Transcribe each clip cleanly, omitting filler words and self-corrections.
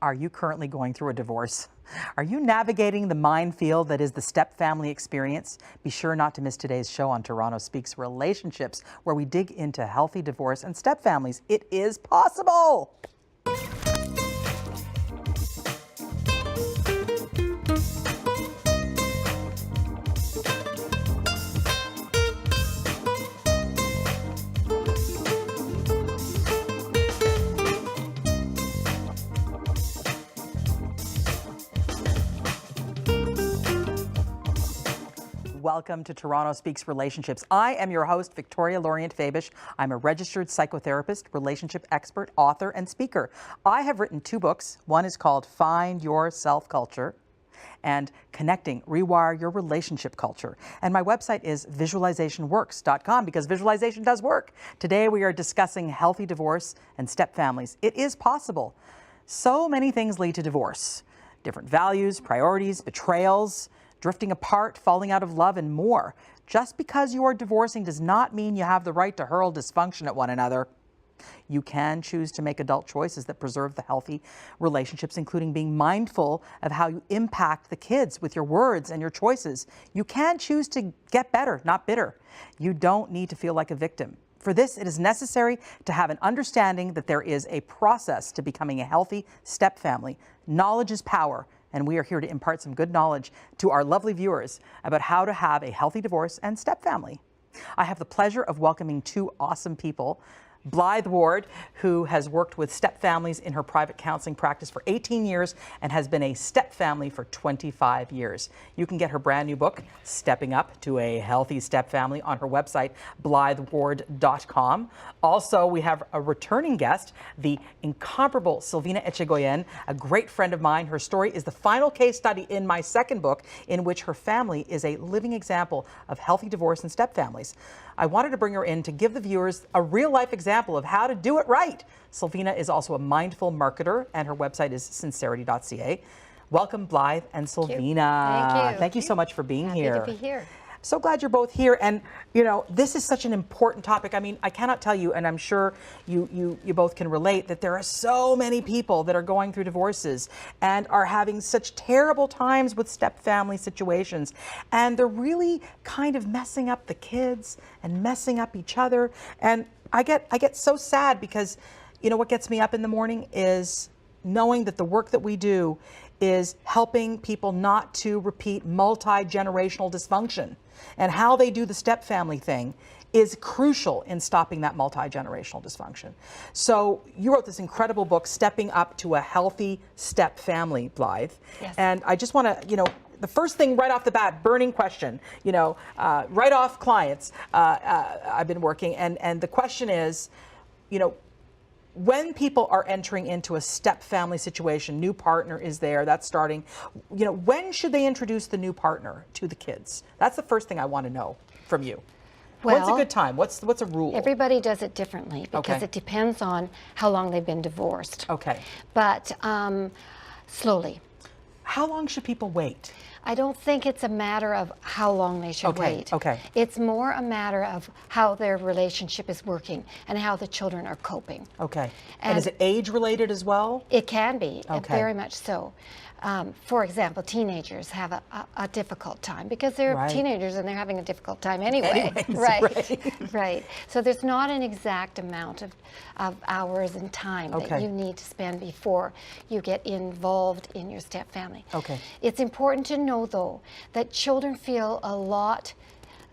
Are you currently going through a divorce? Are you navigating the minefield that is the step family experience? Be sure not to miss today's show on Toronto Speaks Relationships, where we dig into healthy divorce and step families. It is possible. Welcome to Toronto Speaks Relationships. I am your host, Victoria Lorient-Faibish. I'm a registered psychotherapist, relationship expert, author, and speaker. I have written 2 books. One is called Find Your Self Culture and Connecting, Rewire Your Relationship Culture. And my website is visualizationworks.com because visualization does work. Today we are discussing healthy divorce and step families. It is possible. So many things lead to divorce. Different values, priorities, betrayals, drifting apart, falling out of love, and more. Just because you are divorcing does not mean you have the right to hurl dysfunction at one another. You can choose to make adult choices that preserve the healthy relationships, including being mindful of how you impact the kids with your words and your choices. You can choose to get better, not bitter. You don't need to feel like a victim. For this, it is necessary to have an understanding that there is a process to becoming a healthy step family. Knowledge is power. And we are here to impart some good knowledge to our lovely viewers about how to have a healthy divorce and step family. I have the pleasure of welcoming 2 awesome people. Blythe Ward, who has worked with step families in her private counseling practice for 18 years and has been a step family for 25 years. You can get her brand new book, Stepping Up to a Healthy Step Family, on her website, blytheward.com. Also, we have a returning guest, the incomparable Silvina Echegoyen, a great friend of mine. Her story is the final case study in my second book, in which her family is a living example of healthy divorce and step families. I wanted to bring her in to give the viewers a real-life example of how to do it right. Silvina is also a mindful marketer, and her website is sincerity.ca. Welcome, Blythe and Silvina. Thank you. Thank you so much for being here. Happy to be here. So glad you're both here. And, you know, this is such an important topic. I mean, I cannot tell you, and I'm sure you both can relate, that there are so many people that are going through divorces and are having such terrible times with step family situations. And they're really kind of messing up the kids and messing up each other. And I get so sad because, you know, what gets me up in the morning is knowing that the work that we do is helping people not to repeat multi-generational dysfunction. And how they do the step family thing is crucial in stopping that multi-generational dysfunction. So you wrote this incredible book, Stepping Up to a Healthy Step Family, Blythe. Yes. And I just want to, you know, the first thing right off the bat, burning question, you know, right off clients I've been working. And the question is, you know, when people are entering into a step family situation, new partner is there, that's starting, you know, when should they introduce the new partner to the kids? That's the first thing I want to know from you. Well, when's a good time? What's a rule? Everybody does it differently because it depends on how long they've been divorced. Okay. But slowly. How long should people wait? I don't think it's a matter of how long they should wait. Okay. It's more a matter of how their relationship is working and how the children are coping. Okay. And is it age related as well? It can be, Okay. very much so. For example, teenagers have a difficult time because they're teenagers and they're having a difficult time anyway. Right. So there's not an exact amount of hours and time that you need to spend before you get involved in your step family. Okay. It's important to know, though, that children feel a lot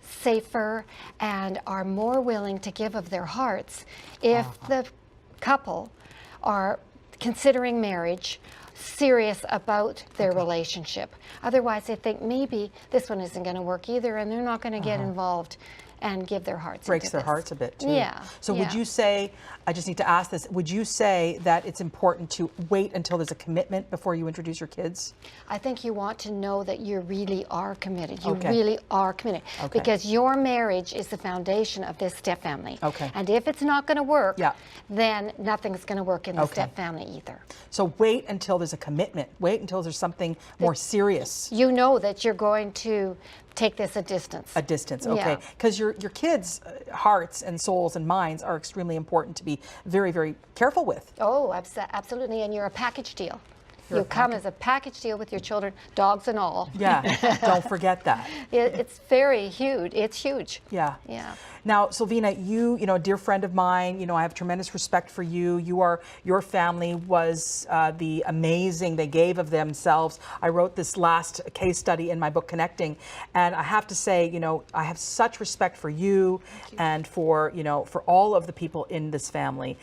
safer and are more willing to give of their hearts if the couple are considering marriage, serious about their relationship. Otherwise, they think maybe this one isn't going to work either, and they're not going to get involved and give their hearts. Breaks their hearts a bit too. Yeah. So would you say, I just need to ask this, would you say that it's important to wait until there's a commitment before you introduce your kids? I think you want to know that you really are committed. You really are committed. Because your marriage is the foundation of this step family. And if it's not going to work, then nothing's going to work in the step family either. So wait until there's a commitment. Wait until there's something more serious. You know that you're going to take this a distance. A distance, okay. Because your kids' hearts and souls and minds are extremely important to be very, very careful with. Oh, absolutely. And you're a package deal. You come as a package deal with your children, dogs and all. Yeah, don't forget that. It's very huge. It's huge. Yeah. Yeah. Now, Sylvina, you know, a dear friend of mine, you know, I have tremendous respect for you. Your family was the amazing they gave of themselves. I wrote this last case study in my book, Connecting, and I have to say, you know, I have such respect for you and for, you know, for all of the people in this family.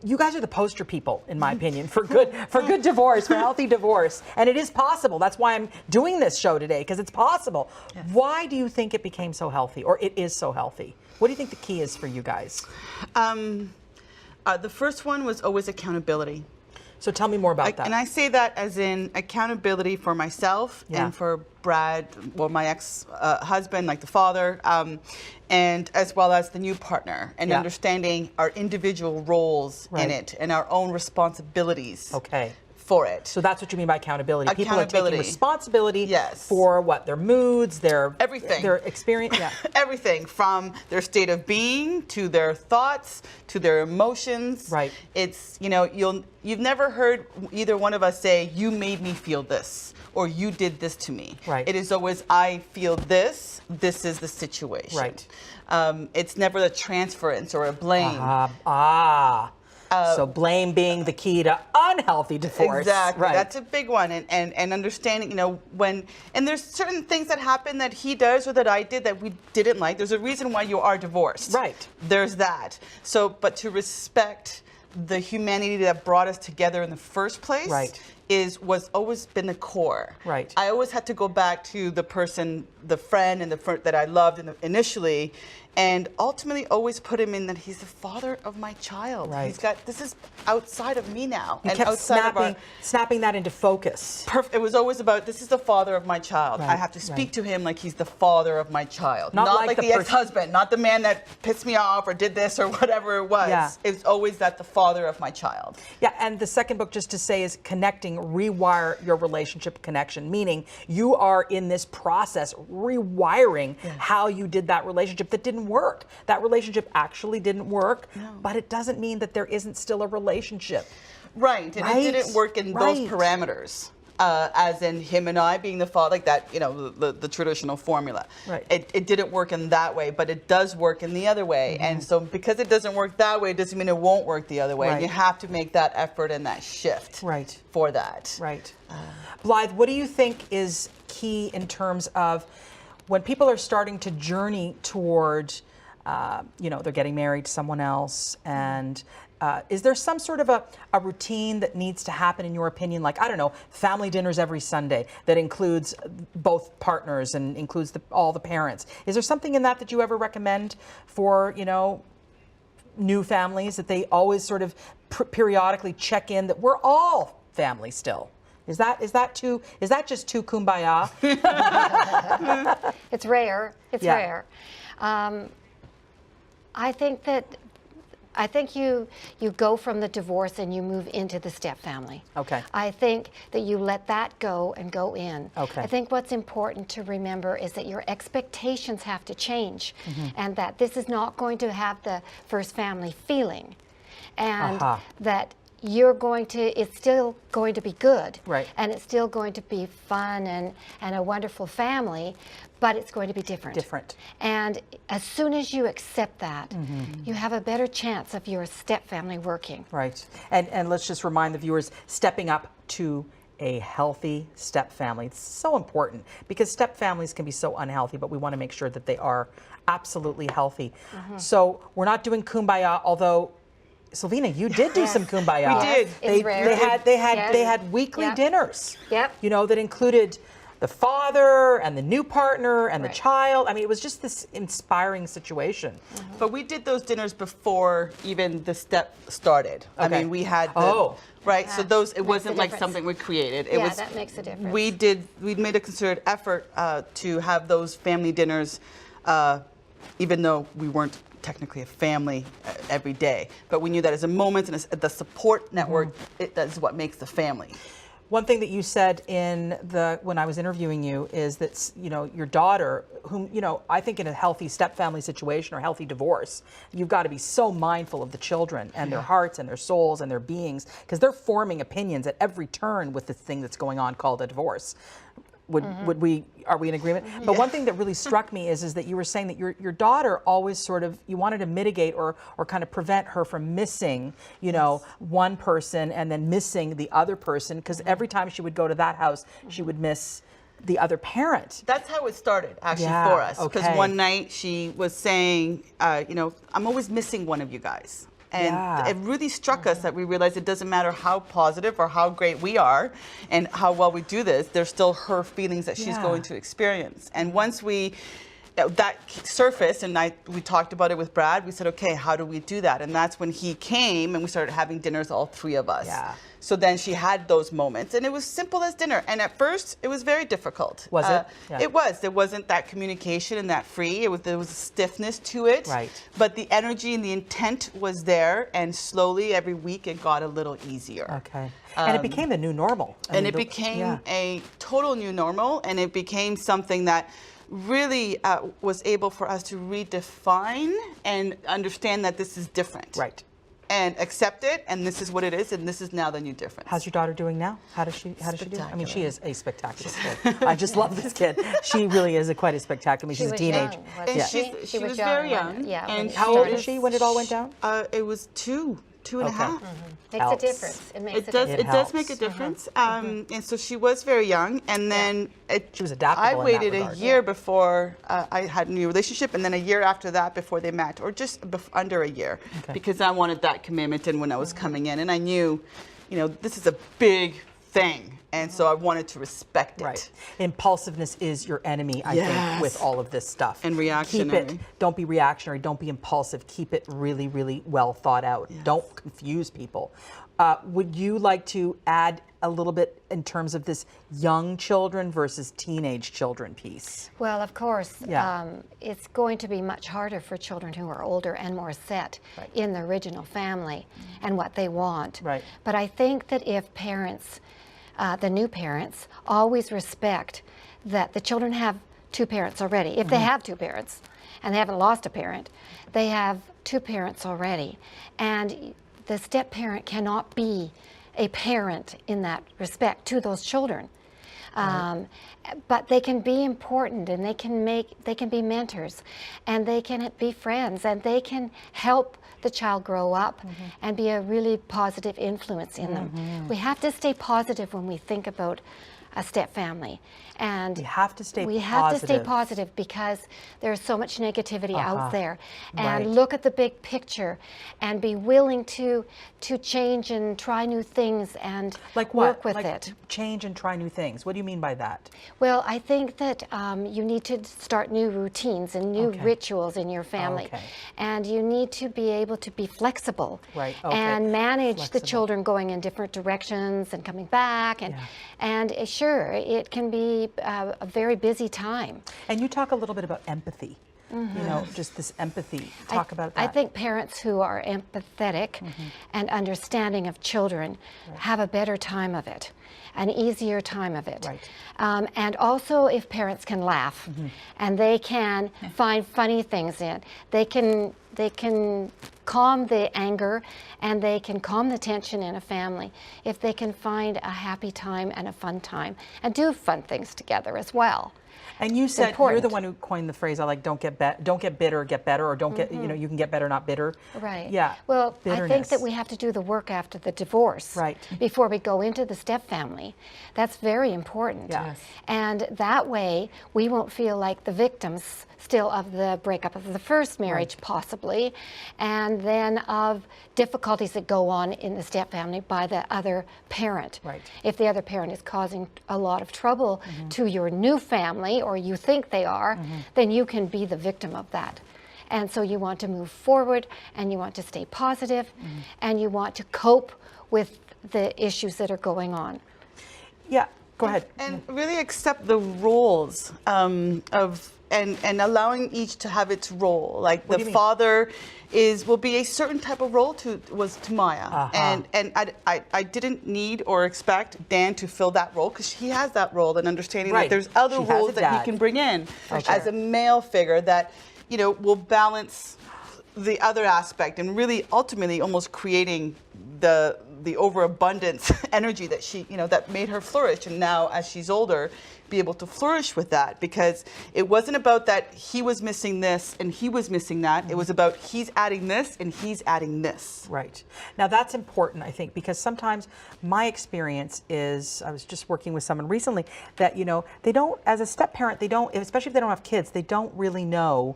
You guys are the poster people, in my opinion, for good divorce, for healthy divorce. And it is possible. That's why I'm doing this show today, because it's possible. Yes. Why do you think it became so healthy, or it is so healthy? What do you think the key is for you guys? The first one was always accountability. So tell me more about that. And I say that as in accountability for myself and for Brad, well, my ex-husband, like the father, and as well as the new partner, and understanding our individual roles in it and our own responsibilities for it. So that's what you mean by accountability. People are taking responsibility for what? Their moods, their everything, their experience, everything from their state of being to their thoughts to their emotions. Right. It's, you know, you've never heard either one of us say, "You made me feel this," or "You did this to me." Right. It is always, "I feel this. This is the situation." Right. It's never a transference or a blame. So blame being the key to unhealthy divorce. Exactly. Right. That's a big one. And understanding, you know, and there's certain things that happen that he does or that I did that we didn't like. There's a reason why you are divorced. Right. There's that. So, but to respect the humanity that brought us together in the first place was always been the core. Right. I always had to go back to the person, the friend and that I loved initially, and ultimately always put him in that he's the father of my child. Right. He's got, this is outside of me now. You and kept outside snapping that into focus. It was always about, this is the father of my child. Right. I have to speak to him like he's the father of my child. Not like the ex-husband, not the man that pissed me off or did this or whatever it was. Yeah. It's always that the father of my child. Yeah, and the second book, just to say, is Connecting, Rewire Your Relationship Connection, meaning you are in this process rewiring how you did that relationship that didn't work. That relationship actually didn't work, but it doesn't mean that there isn't still a relationship. Right, and it didn't work in those parameters. As in him and I being the father, like that, you know, the traditional formula. Right. It didn't work in that way, but it does work in the other way. And so because it doesn't work that way, it doesn't mean it won't work the other way. And you have to make that effort and that shift for that. Right. Blythe, what do you think is key in terms of when people are starting to journey toward, you know, they're getting married to someone else, and is there some sort of a routine that needs to happen in your opinion? Like, I don't know, family dinners every Sunday that includes both partners and includes all the parents. Is there something in that you ever recommend for, you know, new families, that they always sort of periodically check in that we're all family still? Is that just too kumbaya? It's rare. It's rare. I think you go from the divorce and you move into the step family. Okay. I think that you let that go and go in. Okay. I think what's important to remember is that your expectations have to change, and that this is not going to have the first family feeling, and that it's still going to be good, and it's still going to be fun and a wonderful family, but it's going to be different. And as soon as you accept that, you have a better chance of your step family working. Right. And let's just remind the viewers, stepping up to a healthy step family. It's so important because step families can be so unhealthy, but we want to make sure that they are absolutely healthy. So we're not doing kumbaya, although Sylvina, you did do some kumbaya. We did. It's rare. They had weekly dinners. Yep. You know, that included the father and the new partner and the child. I mean, it was just this inspiring situation. But we did those dinners before even the step started. I mean, we had the, so those, it wasn't like something we created. It was, that makes a difference. We made a concerted effort to have those family dinners, even though we weren't technically a family every day, but we knew that as a moment and as the support network, that is what makes the family. One thing that you said when I was interviewing you is that, you know, your daughter, whom, you know, I think in a healthy stepfamily situation or healthy divorce, you've got to be so mindful of the children and their hearts and their souls and their beings, because they're forming opinions at every turn with this thing that's going on called a divorce. Are we in agreement? But one thing that really struck me is that you were saying that your daughter always sort of, you wanted to mitigate or kind of prevent her from missing, you know, one person and then missing the other person, because every time she would go to that house, she would miss the other parent. That's how it started, actually, for us. Because one night she was saying, you know, I'm always missing one of you guys. And it really struck us that we realized it doesn't matter how positive or how great we are and how well we do this, there's still her feelings that she's going to experience. And once that surfaced and we talked about it with Brad, we said, okay, how do we do that? And that's when he came and we started having dinners, all three of us. So then she had those moments, and it was simple as dinner. And at first, it was very difficult. Was it? It was. There wasn't that communication and that free. There was a stiffness to it. Right. But the energy and the intent was there, and slowly every week it got a little easier. Okay. And it became the new normal. It became a total new normal, and it became something that really was able for us to redefine and understand that this is different. Right. And accept it, and this is what it is, and this is now the new difference. How's your daughter doing now? How does she do? I mean, she is a spectacular kid. I just love this kid. She really is quite a spectacular. I mean, she's a teenage. She was very young. And how old is she when it all went down? It was two and a half. Makes a difference. It makes a difference. It does make a difference. And so she was very young, and then she was adaptable. I waited a year before I had a new relationship, and then a year after that before they met, or just under a year, because I wanted that commitment. And when I was coming in, and I knew, you know, this is a big thing. And so I wanted to respect it. Right. Impulsiveness is your enemy, I think, with all of this stuff. And reactionary. Keep it, don't be reactionary, don't be impulsive. Keep it really, really well thought out. Yes. Don't confuse people. Would you like to add a little bit in terms of this young children versus teenage children piece? Well, of course, it's going to be much harder for children who are older and more set in the original family and what they want. Right. But I think that if parents, the new parents, always respect that the children have two parents already. If they have two parents and they haven't lost a parent, they have two parents already. And the step parent cannot be a parent in that respect to those children. But they can be important, and they can be mentors, and they can be friends, and they can help the child grow up and be a really positive influence in them. We have to stay positive when we think about a step family. And we have to stay positive because there's so much negativity out there. And look at the big picture and be willing to change and try new things and work with it. Change and try new things. What do you mean by that? Well, I think that you need to start new routines and new rituals in your family. And you need to be able to be flexible and manage the children going in different directions and coming back. And sure, it can be a very busy time. And you talk a little bit about empathy. You know, just this empathy. Talk about that. I think parents who are empathetic and understanding of children have a better time of it, an easier time of it. And also if parents can laugh and they can find funny things in it, they can calm the anger and they can calm the tension in a family if they can find a happy time and a fun time and do fun things together as well. And you said you're the one who coined the phrase, I like, don't get bitter, get better, or don't get, you know, you can get better, not bitter. Right. Yeah. Well, I think that we have to do the work after the divorce before we go into the step family. That's very important. Yes. And that way we won't feel like the victims still of the breakup of the first marriage possibly, and then of difficulties that go on in the step family by the other parent. If the other parent is causing a lot of trouble to your new family, or you think they are, then you can be the victim of that. And so you want to move forward, and you want to stay positive, and you want to cope with the issues that are going on. Yeah, Go ahead. And really accept the roles of and allowing each to have its role. Like What do the you mean? father will be a certain type of role to Maya, and I didn't need or expect Dan to fill that role because he has that role, and understanding Right. that there's other She has roles a that he dad. can bring in sure. as a male figure that will balance the other aspect and really ultimately almost creating the overabundance energy that she that made her flourish, and now as she's older be able to flourish with that, because it wasn't about that he was missing this and he was missing that. It was about he's adding this and he's adding this. Right. Now that's important, I think, because sometimes my experience is, I was just working with someone recently, that they don't, as a step parent, they don't, especially if they don't have kids, they don't really know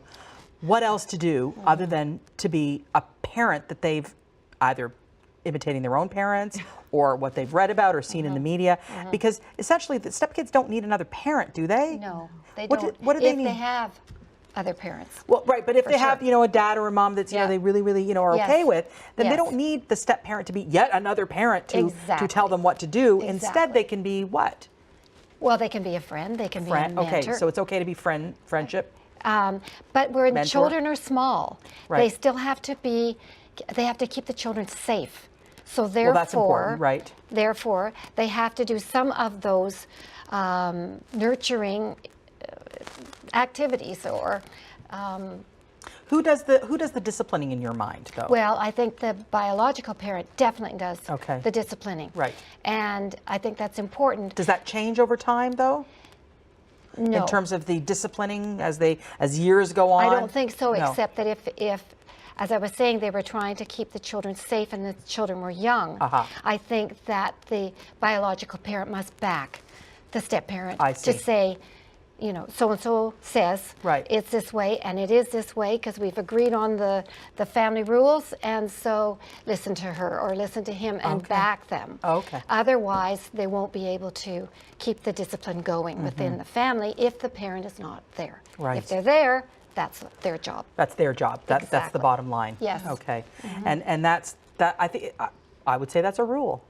what else to do other than to be a parent that they've either imitating their own parents or what they've read about or seen in the media, because essentially the stepkids don't need another parent, do they? No, they What don't. what do they if need? they have other parents. Well, right, but if they have, sure. a dad or a mom that's, Yeah. they really, are Yes. okay with, then they Yes. don't need the step parent to be yet another parent to tell them what to do. Instead, Exactly. they can be what? Well, they can be a friend. They can be a mentor. Okay, so it's okay to be friendship. But when Mentor. children are small, Right. they still have to be. They have to keep the children safe. So therefore, Well, that's important, right? Therefore, they have to do some of those nurturing activities or. Who does the disciplining in your mind, though? Well, I think the biological parent definitely does Okay. the disciplining. Right. And I think that's important. Does that change over time, though? No. In terms of the disciplining as years go on? I don't think so, No. except that if, as I was saying, they were trying to keep the children safe and the children were young, I think that the biological parent must back the step parent I see. to say, so-and-so says Right. it's this way, and it is this way because we've agreed on the family rules, and so listen to her or listen to him and back them. Okay. Otherwise, they won't be able to keep the discipline going within the family if the parent is not there. Right. If they're there, that's their job. That's their job. That's the Exactly. bottom line. Yes. Okay. And that's that. I think I would say that's a rule.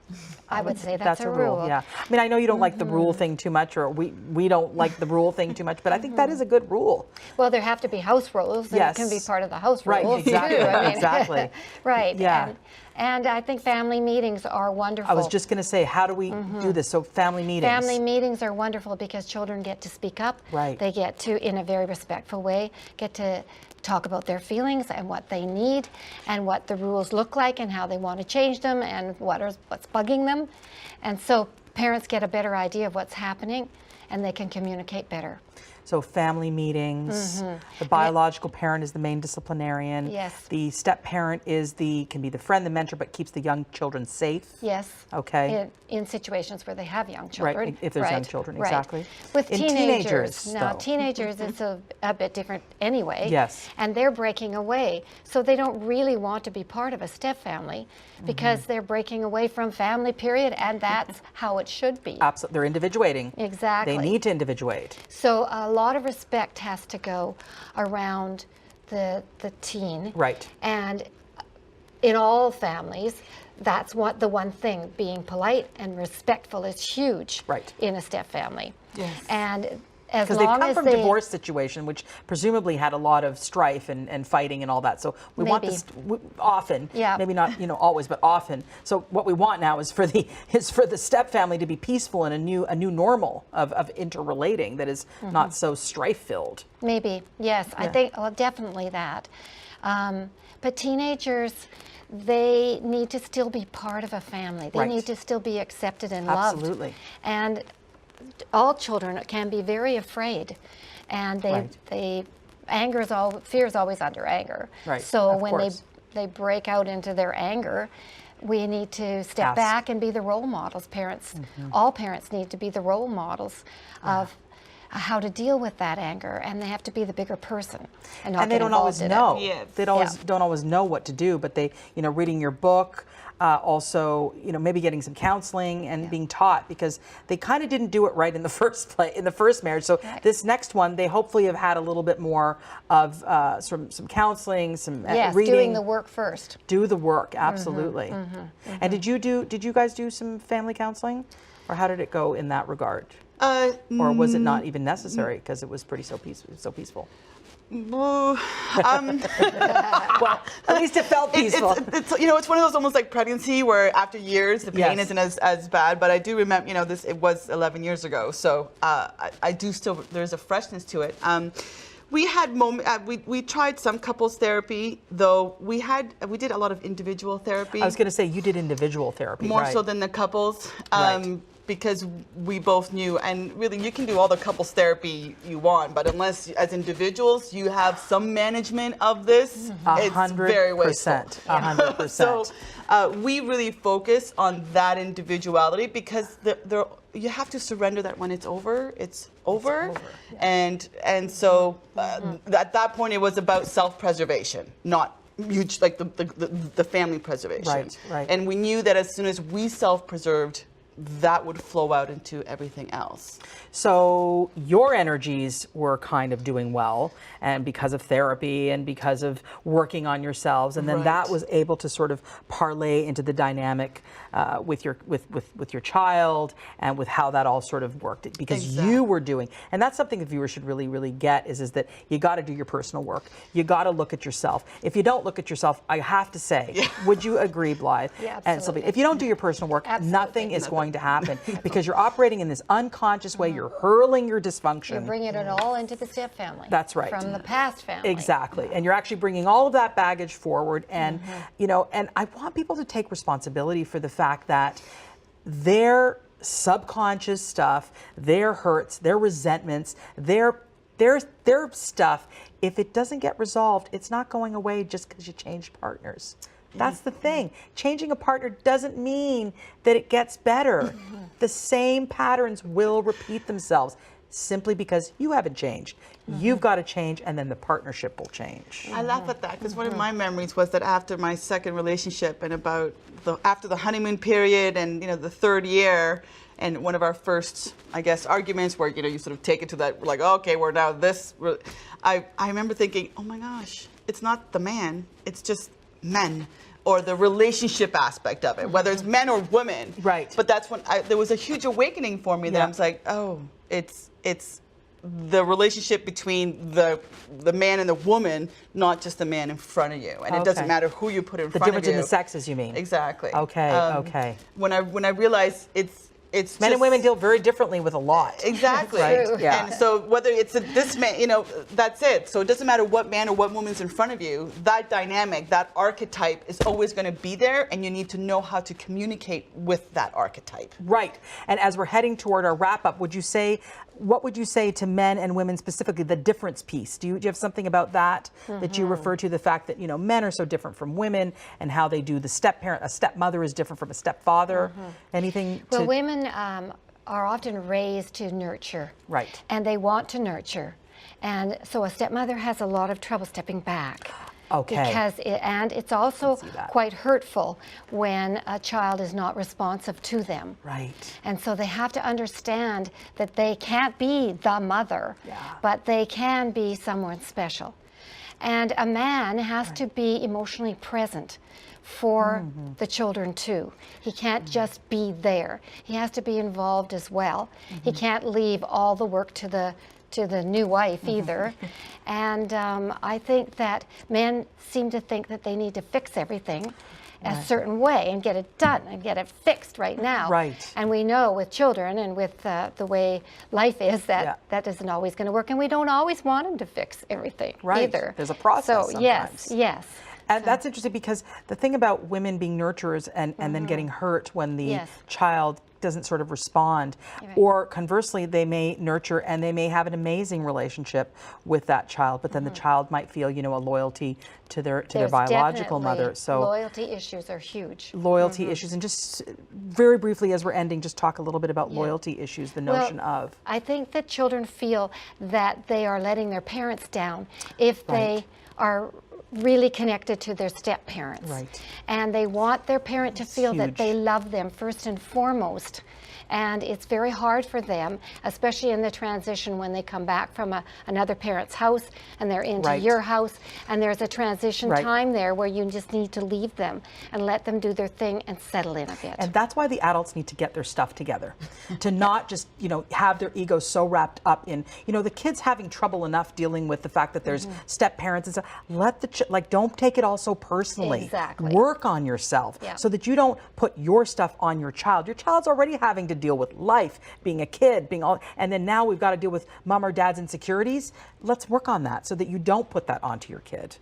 I would say that's a rule. Yeah. I mean, I know you don't like the rule thing too much, or we don't like the rule thing too much, but I think that is a good rule. Well, there have to be house rules, and Yes. it can be part of the house Right, rules exactly, too. I mean, exactly. Right. Yeah. And I think family meetings are wonderful. I was just going to say, how do we do this? So family meetings. Family meetings are wonderful because children get to speak up. Right. They get to, in a very respectful way, get to talk about their feelings and what they need and what the rules look like and how they want to change them and what's bugging them. And so parents get a better idea of what's happening and they can communicate better. So family meetings, the biological parent is the main disciplinarian. Yes. The step parent can be the friend, the mentor, but keeps the young children safe. Yes. Okay. In situations where they have young children. Right, if there's young children, right. exactly. With In teenagers, though. teenagers it's a bit different anyway. Yes. And they're breaking away. So they don't really want to be part of a step family because they're breaking away from family, period, and that's how it should be. Absolutely. They're individuating. Exactly. They need to individuate. So a lot of respect has to go around the teen. Right. And in all families, that's the one thing. Being polite and respectful is huge Right. in a step family. Yes. And as Because they've long come as from they divorce situation, which presumably had a lot of strife and fighting and all that. So we want Maybe. this often, Yeah. maybe not always, but often. So what we want now is for the step family to be peaceful and a new normal of interrelating that is not so strife filled. Maybe, yes. I think, well, definitely that. But teenagers, they need to still be part of a family. They Right. need to still be accepted and loved. Absolutely. And all children can be very afraid. And fear is always under anger. Right, So of when course. they break out into their anger, we need to step Ask. back and be the role models. Parents, all parents need to be the role models of how to deal with that anger, and they have to be the bigger person and not And they get don't involved always in know. it. Yes. They don't always know what to do, but they, reading your book, also, maybe getting some counseling and being taught, because they kind of didn't do it right in the first marriage. So this next one, they hopefully have had a little bit more of some counseling, some reading. Doing the work first. Do the work, absolutely. And did you guys do some family counseling, or how did it go in that regard? Or was it not even necessary because it was so peaceful? Well, at least it felt peaceful. It's it's one of those almost like pregnancy where after years the pain isn't as bad. But I do remember, it was 11 years ago, so I do still, there's a freshness to it. We had we tried some couples therapy, though we did a lot of individual therapy. I was going to say, you did individual therapy, more so than the couples. Because we both knew, and really you can do all the couples therapy you want, but unless as individuals you have some management of this, it's very wasteful. 100%. So we really focus on that individuality, because you have to surrender that when it's over, it's over. And so at that point it was about self-preservation, not huge like the family preservation. Right. And we knew that as soon as we self-preserved, that would flow out into everything else. So your energies were kind of doing well, and because of therapy and because of working on yourselves, and then that was able to sort of parlay into the dynamic with your child, and with how that all sort of worked, because you were doing, and that's something the viewers should really get, is that you got to do your personal work. You got to look at yourself. If you don't look at yourself, I have to say, would you agree, Blythe? Yeah, and Sylvia, if you don't do your personal work, nothing is going to happen, because you're operating in this unconscious way. You're hurling your dysfunction. You're bringing it all into the step family. That's right. From the past family. Exactly. And you're actually bringing all of that baggage forward. And, and I want people to take responsibility for the fact that their subconscious stuff, their hurts, their resentments, their stuff, if it doesn't get resolved, it's not going away just because you changed partners. That's the thing. Changing a partner doesn't mean that it gets better. The same patterns will repeat themselves simply because you haven't changed. You've got to change, and then the partnership will change. I laugh at that, because one of my memories was that after my second relationship, and after the honeymoon period, and the third year, and one of our first, I guess, arguments where you sort of take it to that, like, okay, we're now this. I remember thinking, oh my gosh, it's not the man, it's just men, or the relationship aspect of it, whether it's men or women. Right. But that's when there was a huge awakening for me, that I was like, oh, it's the relationship between the man and the woman, not just the man in front of you. And it doesn't matter who you put in front of you. The difference in the sexes, you mean? Exactly. Okay. When I realized it's men and women deal very differently with a lot. Exactly. Right. Yeah. And so whether it's this man, that's it. So it doesn't matter what man or what woman's in front of you. That dynamic, that archetype is always going to be there, and you need to know how to communicate with that archetype. Right. And as we're heading toward our wrap up, what would you say to men and women specifically, the difference piece? Do you have something about that that you refer to, the fact that men are so different from women, and how they do the step-parent, a stepmother is different from a stepfather? Anything? Well, women are often raised to nurture. Right. And they want to nurture. And so a stepmother has a lot of trouble stepping back. Okay. Because it's also quite hurtful when a child is not responsive to them. Right. And so they have to understand that they can't be the mother, but they can be someone special. And a man has to be emotionally present for the children too. He can't just be there. He has to be involved as well. He can't leave all the work to the new wife either. And I think that men seem to think that they need to fix everything a certain way and get it done and get it fixed right now. Right. And we know with children and with the way life is that that isn't always going to work, and we don't always want them to fix everything either. There's a process sometimes. Yes. And that's interesting, because the thing about women being nurturers and then getting hurt when the child doesn't sort of respond, or conversely, they may nurture and they may have an amazing relationship with that child, but then the child might feel, a loyalty to their biological mother. So loyalty issues are huge. Loyalty issues, and just very briefly as we're ending, just talk a little bit about loyalty issues, the notion of. I think that children feel that they are letting their parents down if they are really connected to their step parents. Right. And they want their parent to feel that huge. they love them first and foremost. And it's very hard for them, especially in the transition when they come back from another parent's house and they're into Right. your house, and there's a transition Right. time there where you just need to leave them and let them do their thing and settle in a bit. And that's why the adults need to get their stuff together, to not just, have their egos so wrapped up in, the kids having trouble enough dealing with the fact that there's step parents and stuff. Let the don't take it all so personally. Exactly. Work on yourself Yeah. so that you don't put your stuff on your child. Your child's already having to deal with life, being a kid, and then now we've got to deal with mom or dad's insecurities. Let's work on that so that you don't put that onto your kid.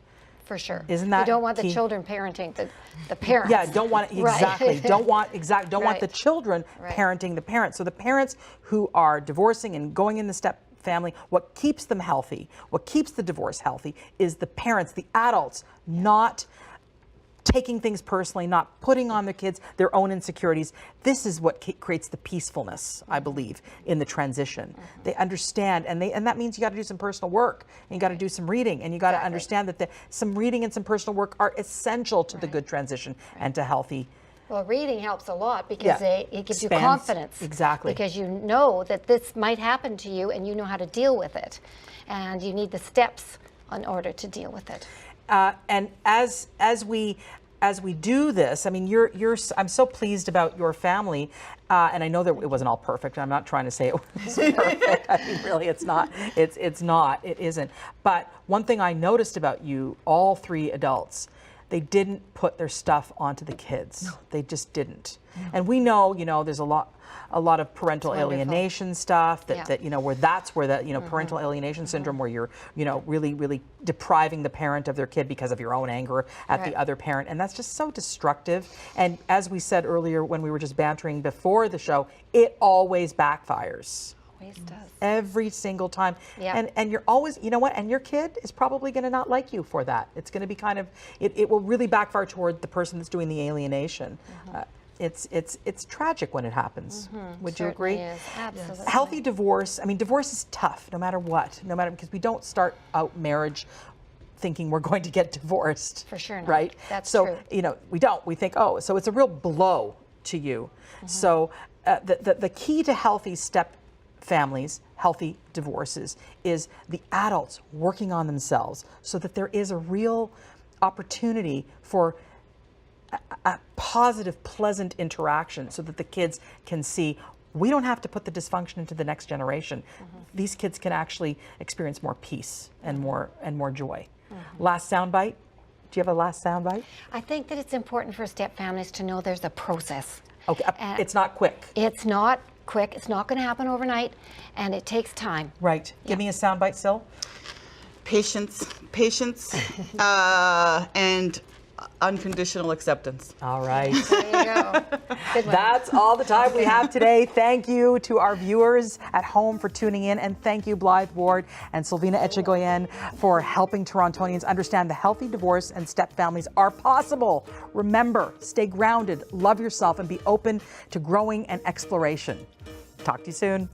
For sure. Isn't that You don't want key? the children parenting the parents. Yeah, don't want it, Right. exactly. Don't want the Right. children Right. parenting the parents. So the parents who are divorcing and going in the step family, what keeps them healthy, what keeps the divorce healthy is the parents, the adults, not taking things personally, not putting on their kids their own insecurities. This is what creates the peacefulness, I believe, in the transition. They understand, and that means you got to do some personal work, and you got to do some reading, and you got to understand that some reading and some personal work are essential to the good transition and to healthy. Well, reading helps a lot because Yeah. it gives you Expands. confidence. Exactly. Because you know that this might happen to you and you know how to deal with it. And you need the steps in order to deal with it. And as we do this, I mean, I'm so pleased about your family, and I know that it wasn't all perfect. I'm not trying to say it was perfect. I mean, really, it's not. It's not. It isn't. But one thing I noticed about you, all three adults, they didn't put their stuff onto the kids. No. They just didn't. No. And we know, there's a lot of parental alienation stuff where that's where the parental alienation syndrome, where you're really, really depriving the parent of their kid because of your own anger at the other parent, and that's just so destructive. And as we said earlier when we were just bantering before the show, it always backfires. Always does. Every single time. Yeah. And you're always, and your kid is probably going to not like you for that. It's going to be kind of, it will really backfire toward the person that's doing the alienation. It's tragic when it happens. Would you agree? Is. Absolutely. Healthy divorce, I mean, divorce is tough no matter what, because we don't start out marriage thinking we're going to get divorced. For sure not. Right? That's so, true. we don't. We think, so it's a real blow to you. So the key to healthy step families, healthy divorces, is the adults working on themselves so that there is a real opportunity for a positive, pleasant interaction so that the kids can see we don't have to put the dysfunction into the next generation. These kids can actually experience more peace and more joy. Last soundbite. Do you have a last soundbite? I think that it's important for step families to know there's a process. Okay, it's not quick. It's not quick. It's not going to happen overnight, and it takes time. Right. Give me a soundbite, Sil. Patience, and unconditional acceptance. All right. There you go. Good one. That's all the time we have today. Thank you to our viewers at home for tuning in, and thank you, Blythe Ward and Sylvina Echegoyen, for helping Torontonians understand the healthy divorce and step families are possible. Remember, stay grounded, love yourself, and be open to growing and exploration. Talk to you soon.